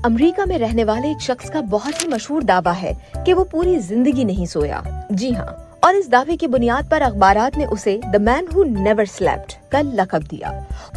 امریکہ میں رہنے والے ایک شخص کا بہت ہی مشہور دعویٰ ہے کہ وہ پوری زندگی نہیں سویا. جی ہاں، اور اس دعوے کی بنیاد پر اخبارات نے اسے The Man Who Never Slept کا لقب دیا.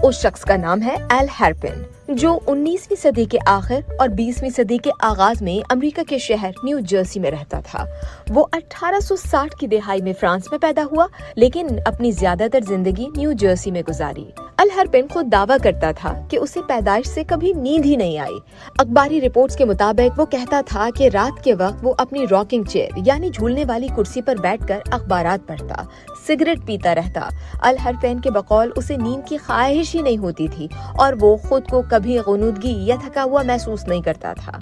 اس شخص کا نام ہے ایل ہیرپن، جو 19ویں صدی کے آخر اور 20ویں صدی کے آغاز میں امریکہ کے شہر نیو جرسی میں رہتا تھا. وہ 1860 کی دہائی میں فرانس میں پیدا ہوا، لیکن اپنی زیادہ تر زندگی نیو جرسی میں گزاری. ایل ہیرپن خود دعویٰ کرتا تھا کہ اسے پیدائش سے کبھی نیند ہی نہیں آئی. اخباری رپورٹس کے مطابق وہ کہتا تھا کہ رات کے وقت وہ اپنی راکنگ چیئر یعنی جھولنے والی کرسی پر بیٹھ کر اخبارات پڑھتا، سگریٹ پیتا رہتا. ایل ہیرپن کے بقول اسے نیند کی خواہش ہی نہیں ہوتی تھی اور وہ خود کو کبھی غنودگی یا تھکا ہوا محسوس نہیں کرتا تھا.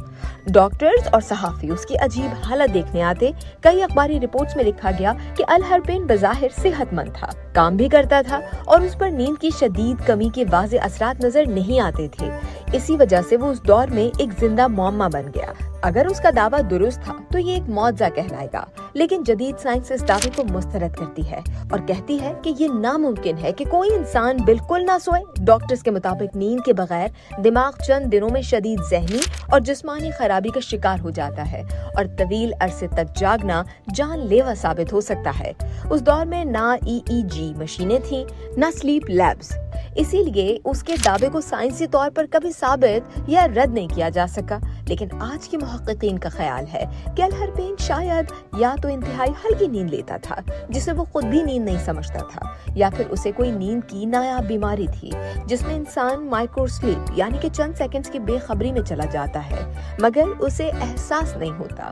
ڈاکٹرز اور صحافی اس کی عجیب حالت دیکھنے آتے. کئی اخباری رپورٹس میں لکھا گیا کہ ایل ہیرپن بظاہر صحت مند تھا، کام بھی کرتا تھا اور اس پر نیند کی شدید کمی کے واضح اثرات نظر نہیں آتے تھے. اسی وجہ سے وہ اس دور میں ایک زندہ معمہ بن گیا. اگر اس کا دعویٰ درست تھا تو یہ ایک معجزہ کہلائے گا، لیکن جدید سائنس اس دعوے کو مسترد کرتی ہے اور کہتی ہے کہ یہ ناممکن ہے کہ کوئی انسان بالکل نہ سوئے. ڈاکٹرز کے مطابق نیند کے بغیر دماغ چند دنوں میں شدید ذہنی اور جسمانی خرابی کا شکار ہو جاتا ہے اور طویل عرصے تک جاگنا جان لیوا ثابت ہو سکتا ہے. اس دور میں نہ EEG مشینیں تھیں، نہ سلیپ لیبز، اسی لیے اس کے دعوے کو سائنسی طور پر کبھی ثابت یا رد نہیں کیا جا سکا. لیکن آج کے محققین کا خیال ہے کہ ایل ہیرپن شاید یا تو انتہائی ہلکی نیند لیتا تھا جسے وہ خود بھی نیند نہیں سمجھتا تھا، یا پھر اسے کوئی نیند کی نایاب بیماری تھی جس میں انسان مائکرو سلیپ یعنی کہ چند سیکنڈز کی بے خبری میں چلا جاتا ہے مگر اسے احساس نہیں ہوتا.